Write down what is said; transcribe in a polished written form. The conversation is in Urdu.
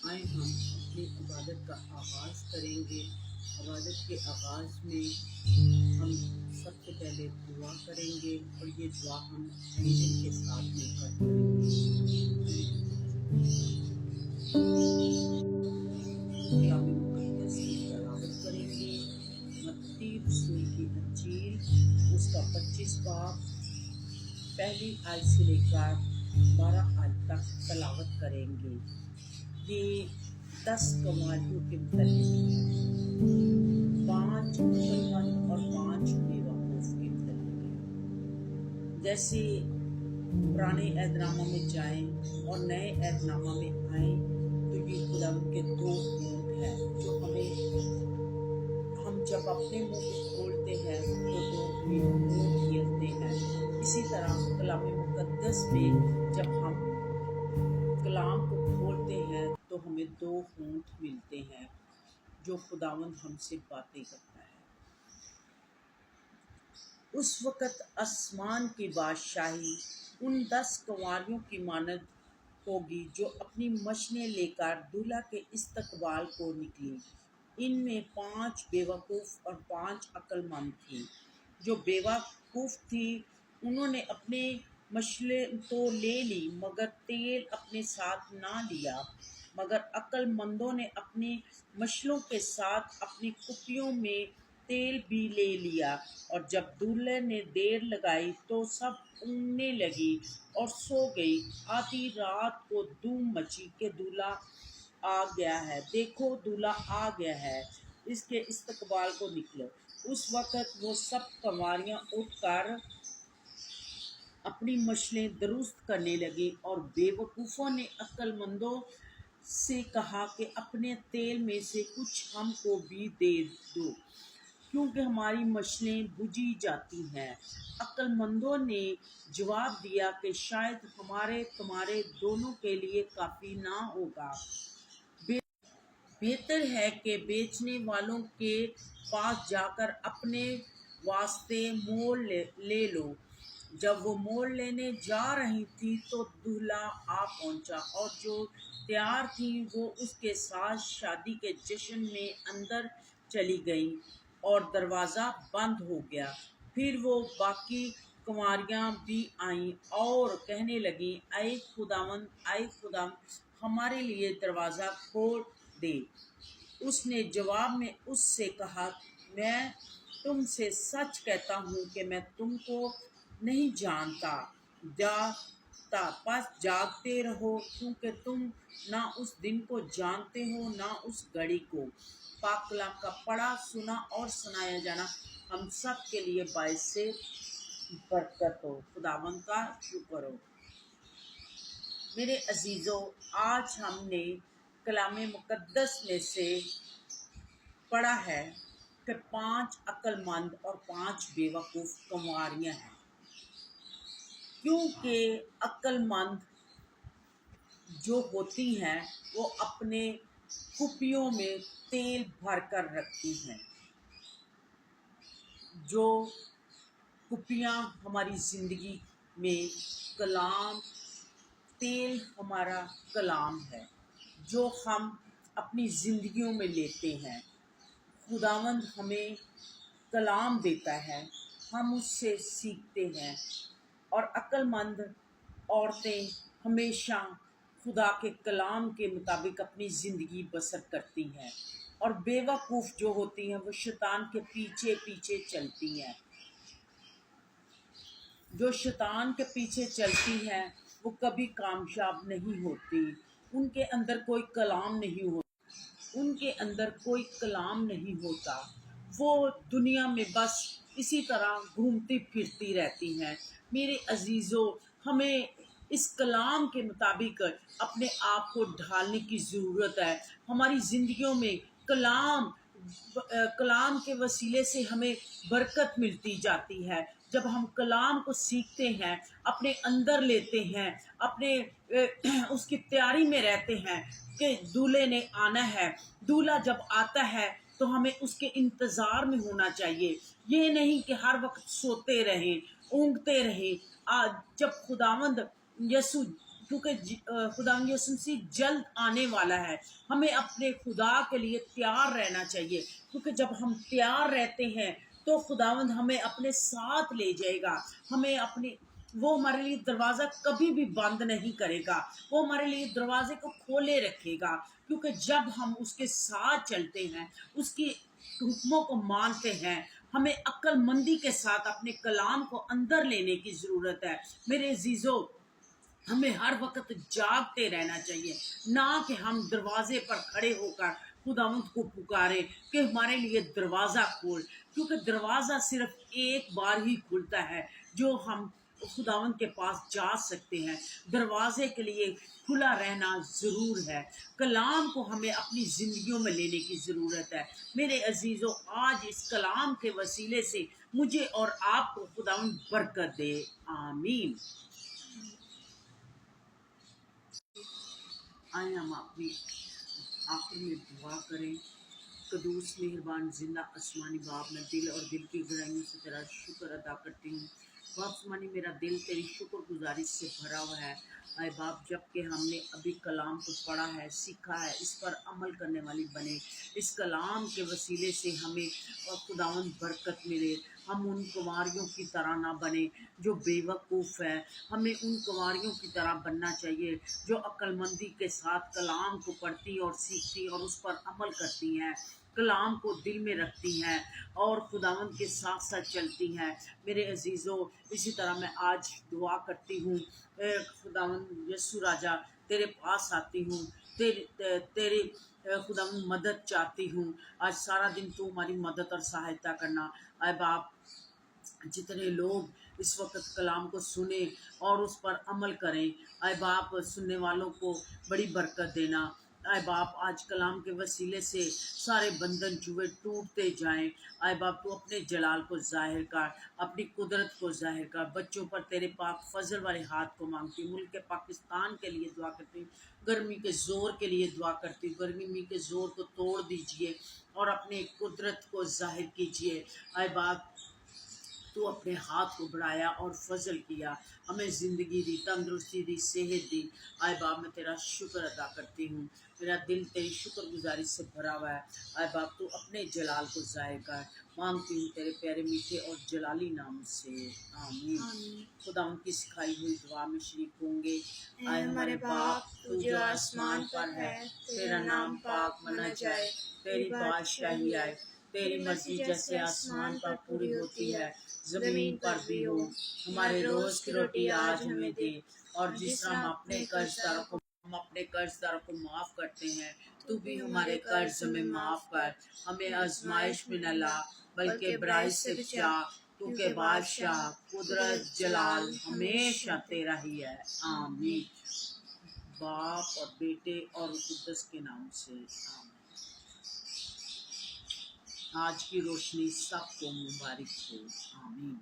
آئے ہم اپنی عبادت کا آغاز کریں گے۔ عبادت کے آغاز میں ہم سب سے پہلے دعا کریں گے اور یہ دعا ہم انجن کے ساتھ مل کر کریں گے۔ کلام مقدس کی تلاوت کریں گے۔ متی رسول کی انجیل اس کا 25 باب پہلی آیت سے لے کر 12 آیت تک تلاوت کریں گے۔ یہ 10 کنواریوں کے متعلق ہے، 5 عقلمند اور 5 بے وقوف کے متعلق ہے۔ جیسے پرانے عہد نامہ میں جائیں اور نئے عہد نامہ میں آئیں تو یہ خداوند کے 2 اونٹ ہیں جو ہم جب اپنے منہ کو کھولتے ہیں تو 2 اونٹ ہلتے ہیں۔ اسی طرح کلام مقدس میں جب ہم کلام کو کھولتے ہیں تو ہمیں 2 اونٹ ملتے ہیں جو خداوند ہم سے باتیں کرتا ہے۔ اس وقت آسمان کی بادشاہی ان 10 کنواریوں کی مانند ہوگی جو اپنی مشنیں لے کر دولہا کے استقبال کو نکلی۔ ان میں 5 بے وقوف اور 5 عقل مند تھیں۔ جو بے وقوف تھی انہوں نے اپنے مشلیں تو لے لی مگر تیل اپنے ساتھ نہ لیا، مگر عقل مندوں نے اپنی مشلوں کے ساتھ اپنی کپیوں میں تیل بھی لے لیا۔ اور جب دولہے نے دیر لگائی تو سب اونگنے لگی اور سو گئی۔ آدھی رات کو دھوم مچی کہ دولہا آ گیا ہے، دیکھو دولہا آ گیا ہے، اس کے استقبال کو نکلو۔ اس وقت وہ سب کنواریاں اٹھ کر اپنی مشلیں درست کرنے لگیں اور بے وقوفوں نے عقل مندوں سے کہا کہ اپنے تیل میں سے کچھ ہم کو بھی دے دو کیونکہ ہماری مشلیں بجھی جاتی ہیں۔ عقل مندوں نے جواب دیا کہ شاید ہمارے تمہارے دونوں کے لیے کافی نہ ہوگا، بہتر ہے کہ بیچنے والوں کے پاس جا کر اپنے واسطے مول لے لو۔ جب وہ مول لینے جا رہی تھی تو دولہا آ پہنچا اور جو تیار تھیں وہ اس کے ساتھ شادی کے جشن میں اندر چلی گئیں اور دروازہ بند ہو گیا۔ پھر وہ باقی کنواریاں بھی آئیں اور کہنے لگیں، اے خداوند ہمارے لیے دروازہ کھول دے۔ اس نے جواب میں اس سے کہا، میں تم سے سچ کہتا ہوں کہ میں تم کو نہیں جانتا۔ پس جاگتے رہو کیونکہ تم نہ اس دن کو جانتے ہو نہ اس گھڑی کو۔ پاک کلام کا پڑھا، سنا اور سنایا جانا ہم سب کے لیے باعث برکت ہو۔ خداوند کا شکر ہو۔ میرے عزیزو، آج ہم نے کلام مقدس میں سے پڑھا ہے کہ 5 عقل مند اور 5 بے وقوف کنواریاں ہیں۔ کیونکہ عقل مند جو ہوتی ہیں وہ اپنے کپیوں میں تیل بھر کر رکھتی ہیں۔ جو کپیاں ہماری زندگی میں کلام، تیل ہمارا کلام ہے جو ہم اپنی زندگیوں میں لیتے ہیں۔ خداوند ہمیں کلام دیتا ہے، ہم اس سے سیکھتے ہیں، اور عقل مند عورتیں ہمیشہ خدا کے کلام کے مطابق اپنی زندگی بسر کرتی ہیں، اور بے وقوف جو ہوتی ہیں وہ شیطان کے پیچھے پیچھے چلتی ہیں۔ جو شیطان کے پیچھے چلتی ہیں وہ کبھی کامیاب نہیں ہوتی، ان کے اندر کوئی کلام نہیں ہوتا، وہ دنیا میں بس اسی طرح گھومتی پھرتی رہتی ہیں۔ میرے عزیزو، ہمیں اس کلام کے مطابق اپنے آپ کو ڈھالنے کی ضرورت ہے۔ ہماری زندگیوں میں کلام کے وسیلے سے ہمیں برکت ملتی جاتی ہے۔ جب ہم کلام کو سیکھتے ہیں، اپنے اندر لیتے ہیں، اپنے اس کی تیاری میں رہتے ہیں کہ دولہے نے آنا ہے، دولہا جب آتا ہے تو ہمیں اس کے انتظار میں ہونا چاہیے۔ یہ نہیں کہ ہر وقت سوتے رہیں، اونگتے رہیں۔ جب خداوند یسوع کیونکہ خداوند یسوع مسیح جلد آنے والا ہے۔ ہمیں اپنے خدا کے لیے تیار رہنا چاہیے، کیونکہ جب ہم تیار رہتے ہیں تو خداوند ہمیں اپنے ساتھ لے جائے گا، ہمیں اپنی وہ ہمارے لیے دروازہ کبھی بھی بند نہیں کرے گا، وہ ہمارے لیے دروازے کو کھولے رکھے گا، کیونکہ جب ہم اس کے ساتھ چلتے ہیں، اس کی حکموں کو مانتے ہیں، ہمیں عقل مندی کے ساتھ اپنے کلام کو اندر لینے کی ضرورت ہے۔ میرے عزیزو، ہمیں ہر وقت جاگتے رہنا چاہیے، نہ کہ ہم دروازے پر کھڑے ہو کر خداوند کو پکارے کہ ہمارے لیے دروازہ کھول، کیونکہ دروازہ صرف ایک بار ہی کھلتا ہے جو ہم خداوند کے پاس جا سکتے ہیں۔ دروازے کے لیے کھلا رہنا ضرور ہے، کلام کو ہمیں اپنی زندگیوں میں لینے کی ضرورت ہے۔ میرے عزیزو، آج اس کلام کے وسیلے سے مجھے اور آپ کو خداوند برکت دے، آمین۔ آئیں ہم اپنی آخر میں دعا کریں۔ قدوس مہربان زندہ آسمانی باپ، میں دل اور دل کی گہرائیوں سے تیرا شکر ادا کرتی ہوں۔ باپ آسمانی، میرا دل تیری شکر گزاری سے بھرا ہوا ہے۔ اے باپ، جب کہ ہم نے ابھی کلام کو پڑھا ہے، سیکھا ہے، اس پر عمل کرنے والی بنے، اس کلام کے وسیلے سے ہمیں اور خداوند برکت ملے۔ ہم ان کنواریوں کی طرح نہ بنے جو بے وقوف ہے، ہمیں ان کنواریوں کی طرح بننا چاہیے جو عقل مندی کے ساتھ کلام کو پڑھتی اور سیکھتی اور اس پر عمل کرتی ہیں، کلام کو دل میں رکھتی ہیں اور خداوند کے ساتھ ساتھ چلتی ہیں۔ میرے عزیزو، اسی طرح میں آج دعا کرتی ہوں، اے خداوند یسوع راجا، تیرے پاس آتی ہوں، تیری خداوند مدد چاہتی ہوں۔ آج سارا دن تو ہماری مدد اور سہایتا کرنا۔ اے باپ، جتنے لوگ اس وقت کلام کو سنیں اور اس پر عمل کریں، اے باپ سننے والوں کو بڑی برکت دینا۔ اے باپ، آج کلام کے وسیلے سے سارے بندھن چوہے ٹوٹتے جائیں۔ اے باپ، تو اپنے جلال کو ظاہر کر، اپنی قدرت کو ظاہر کر۔ بچوں پر تیرے پاک فضل والے ہاتھ کو مانگتی ہوں۔ ملک پاکستان کے لیے دعا کرتی ہوں، گرمی کے زور کے لیے دعا کرتی ہوں۔ گرمی کے زور کو توڑ دیجیے اور اپنے قدرت کو ظاہر کیجیے۔ اے باپ، تو اپنے ہاتھ کو بڑھایا اور فضل کیا، ہمیں زندگی دی، تندرستی دی، صحت دی۔ اے باپ، میں تیرا شکر ادا کرتی ہوں، میرا دل تیری شکر گزاری سے بھرا ہوا ہے۔ اے باپ، تو اپنے جلال کو ظاہر کر، مانگتی ہوں تیرے پیارے میٹھے اور جلالی نام سے، آمین۔ خدا ان کی سکھائی ہوئی دعا میں شریک ہوں گے۔ اے ہمارے باپ، تو جو آسمان پر ہے، تیرا نام پاک منا جائے، تیری بادشاہی آئے، تیری مرضی جیسے آسمان پر پوری ہوتی ہے زمین پر بھی ہو۔ ہمارے روز کی روٹی آج ہمیں دے، اور جس طرح ہم اپنے قرض داروں کو معاف کرتے ہیں، تو بھی ہمارے قرض ہمیں معاف کر، ہمیں آزمائش میں نہ لا بلکہ برائی سے بچا، کیونکہ بادشاہ، قدرت، جلال ہمیشہ تیرا ہی ہے، آمین۔ باپ اور بیٹے اور روح القدس کے نام سے، آمین۔ آج کی روشنی سب کو مبارک ہو، آمین۔